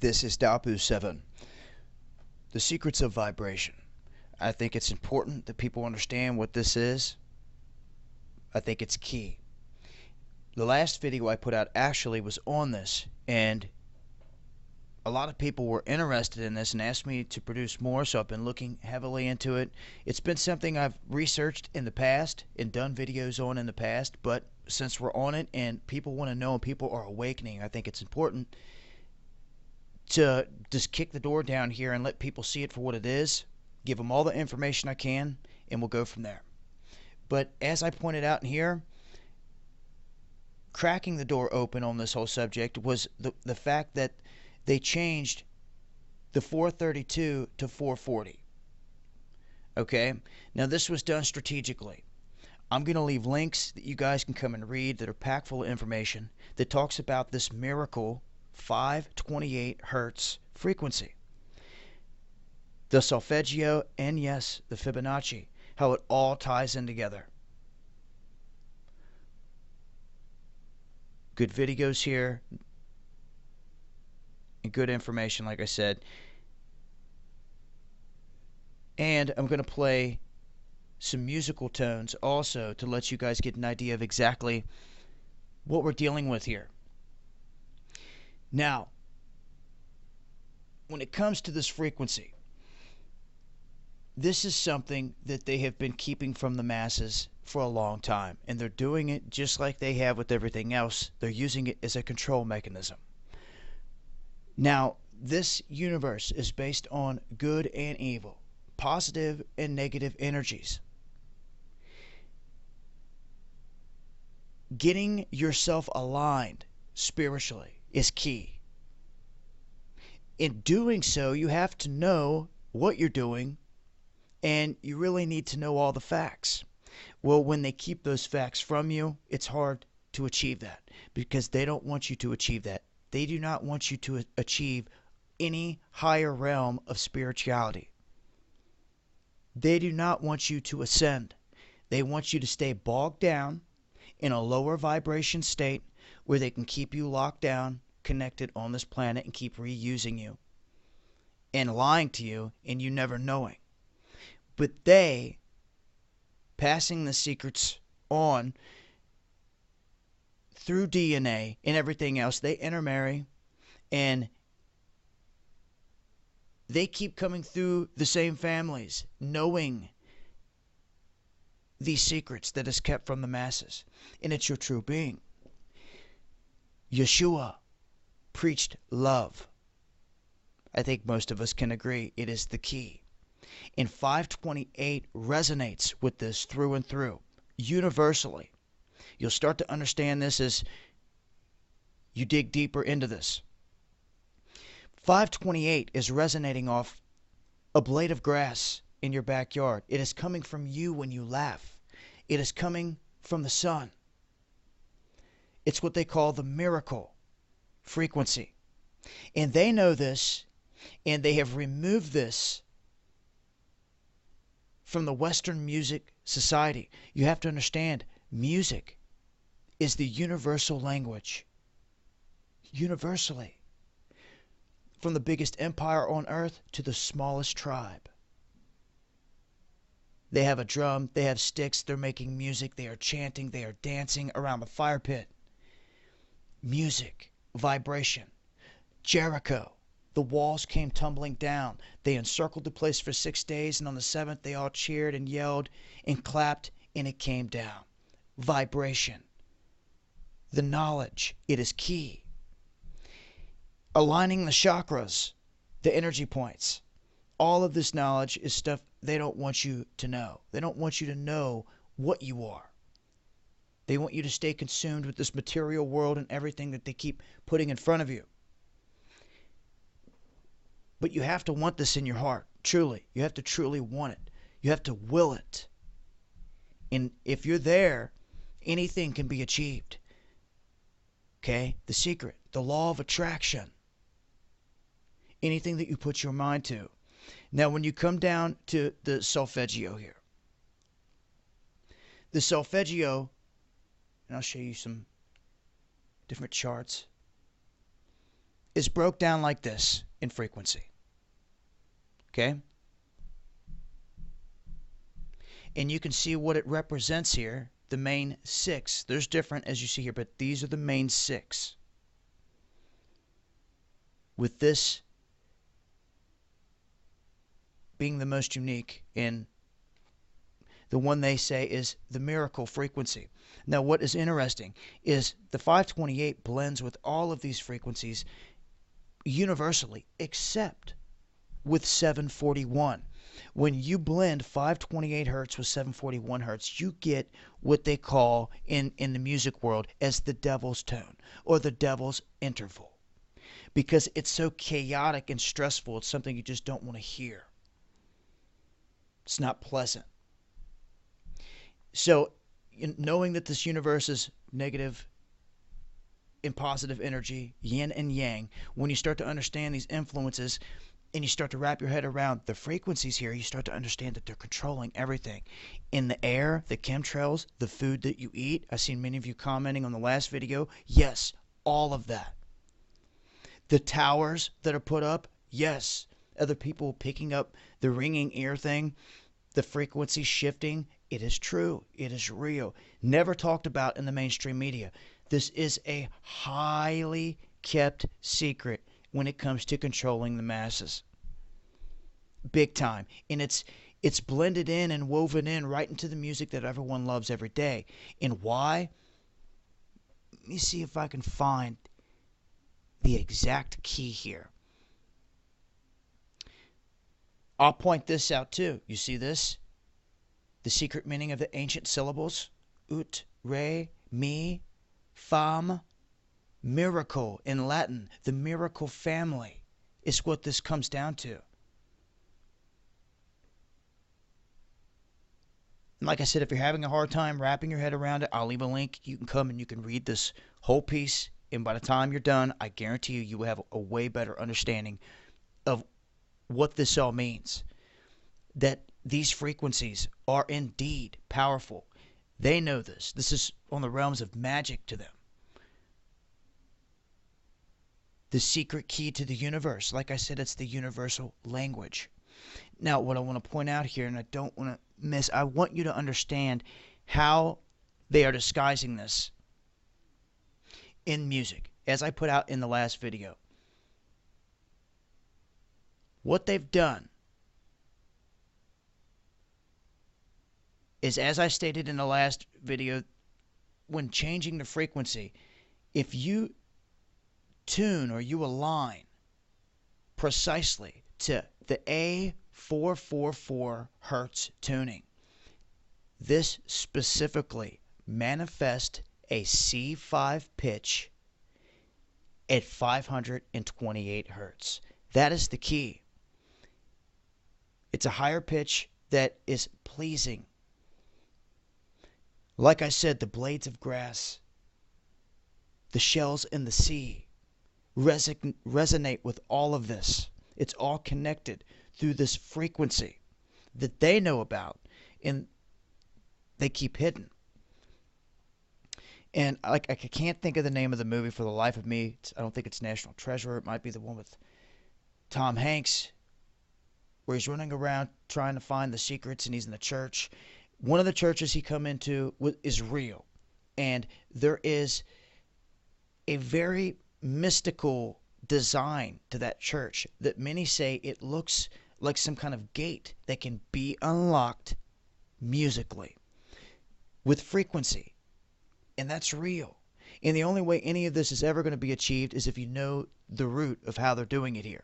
This is Dapu7, the secrets of vibration. I think it's important that people understand what this is. I think it's key. The last video I put out actually was on this, and a lot of people were interested in this and asked me to produce more, so I've been looking heavily into it. It's been something I've researched in the past and done videos on in the past, but since we're on it and people want to know and people are awakening, I think it's important to just kick the door down here and let people see it for what it is, give them all the information I can, and we'll go from there. But as I pointed out in here, cracking the door open on this whole subject was the fact that they changed the 432 to 440. Okay? Now this was done strategically. I'm going to leave links that you guys can come and read that are packed full of information that talks about this miracle 528 hertz frequency. The solfeggio and yes, the Fibonacci, how it all ties in together. Good videos here and good information, like I said. And I'm going to play some musical tones also to let you guys get an idea of exactly what we're dealing with here. Now, when it comes to this frequency, this is something that they have been keeping from the masses for a long time, and they're doing it just like they have with everything else. They're using it as a control mechanism. Now, this universe is based on good and evil, positive and negative energies. Getting yourself aligned spiritually is key. In doing so, you have to know what you're doing, and you really need to know all the facts. Well, when they keep those facts from you, it's hard to achieve that because they don't want you to achieve that. They do not want you to achieve any higher realm of spirituality. They do not want you to ascend. They want you to stay bogged down in a lower vibration state where they can keep you locked down, connected on this planet, and keep reusing you and lying to you and you never knowing. But they, passing the secrets on through DNA and everything else, they intermarry and they keep coming through the same families, knowing these secrets that is kept from the masses. And it's your true being. Yeshua preached love. I think most of us can agree it is the key. And 528 resonates with this through and through, universally. You'll start to understand this as you dig deeper into this. 528 is resonating off a blade of grass in your backyard. It is coming from you when you laugh. It is coming from the sun. It's what they call the miracle frequency. And they know this, and they have removed this from the Western music society. You have to understand, music is the universal language. Universally. From the biggest empire on earth to the smallest tribe. They have a drum, they have sticks, they're making music, they are chanting, they are dancing around the fire pit. Music, vibration. Jericho, the walls came tumbling down. They encircled the place for 6 days, and on the 7th they all cheered and yelled and clapped, and it came down. Vibration. The knowledge, it is key. Aligning the chakras, the energy points. All of this knowledge is stuff they don't want you to know. They don't want you to know what you are. They want you to stay consumed with this material world and everything that they keep putting in front of you. But you have to want this in your heart, truly. You have to truly want it. You have to will it. And if you're there, anything can be achieved. Okay? The secret, the law of attraction. Anything that you put your mind to. Now, when you come down to the solfeggio here, the solfeggio, and I'll show you some different charts. is broke down like this in frequency. Okay? And you can see what it represents here, the main 6. There's different as you see here, but these are the main 6. With this being the most unique in the one they say is the miracle frequency. Now, what is interesting is the 528 blends with all of these frequencies universally, except with 741. When you blend 528 hertz with 741 hertz, you get what they call in the music world as the devil's tone or the devil's interval, because it's so chaotic and stressful. It's something you just don't want to hear. It's not pleasant. So, knowing that this universe is negative and positive energy, yin and yang, when you start to understand these influences and you start to wrap your head around the frequencies here, you start to understand that they're controlling everything. In the air, the chemtrails, the food that you eat. I've seen many of you commenting on the last video. Yes, all of that. The towers that are put up. Yes. Other people picking up the ringing ear thing, the frequency shifting. It is true. It is real. Never talked about in the mainstream media. This is a highly kept secret when it comes to controlling the masses. Big time. And it's blended in and woven in right into the music that everyone loves every day. And why? Let me see if I can find the exact key here. I'll point this out too. You see this? The secret meaning of the ancient syllables. Ut, re, mi, fam. Miracle in Latin. The miracle family is what this comes down to. And like I said, if you're having a hard time wrapping your head around it, I'll leave a link. You can come and you can read this whole piece. And by the time you're done, I guarantee you will have a way better understanding of what this all means. That these frequencies are indeed powerful. They know this. This is on the realms of magic to them. The secret key to the universe. Like I said, it's the universal language. Now, what I want to point out here, and I don't want to miss, I want you to understand how they are disguising this in music, as I put out in the last video. What they've done is, as I stated in the last video, when changing the frequency, if you tune or you align precisely to the A444 hertz tuning, this specifically manifests a C5 pitch at 528 hertz. That is the key. It's a higher pitch that is pleasing. Like I said, the blades of grass, the shells in the sea resonate with all of this. It's all connected through this frequency that they know about and they keep hidden. And I can't think of the name of the movie for the life of me. I don't think it's National Treasure. It might be the one with Tom Hanks, where he's running around trying to find the secrets, and he's in the church. One of the churches he come into is real, and there is a very mystical design to that church that many say it looks like some kind of gate that can be unlocked musically with frequency, and that's real. And the only way any of this is ever going to be achieved is if you know the root of how they're doing it here.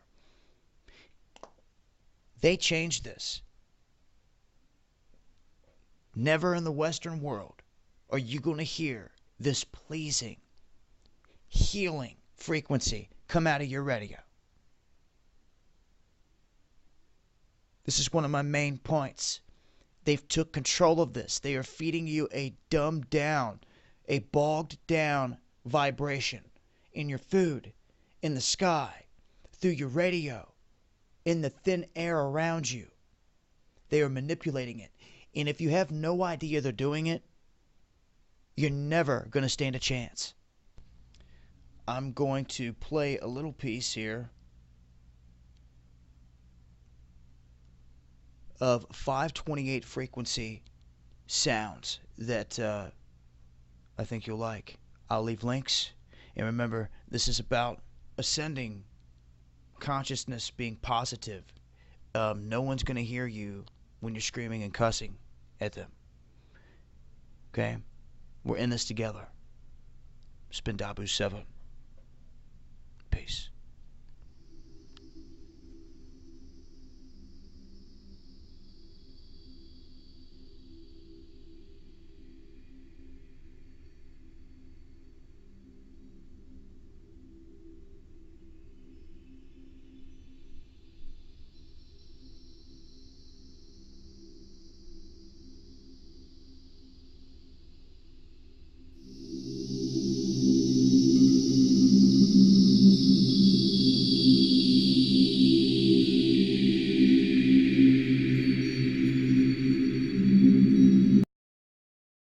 They changed this. Never in the Western world are you going to hear this pleasing, healing frequency come out of your radio. This is one of my main points. They've took control of this. They are feeding you a dumbed down, a bogged down vibration in your food, in the sky, through your radio, in the thin air around you. They are manipulating it. And if you have no idea they're doing it, you're never going to stand a chance. I'm going to play a little piece here of 528 frequency sounds that I think you'll like. I'll leave links. And remember, this is about ascending consciousness, being positive. No one's going to hear you when you're screaming and cussing at them. Okay? We're in this together. Spin Dabu 7. Peace.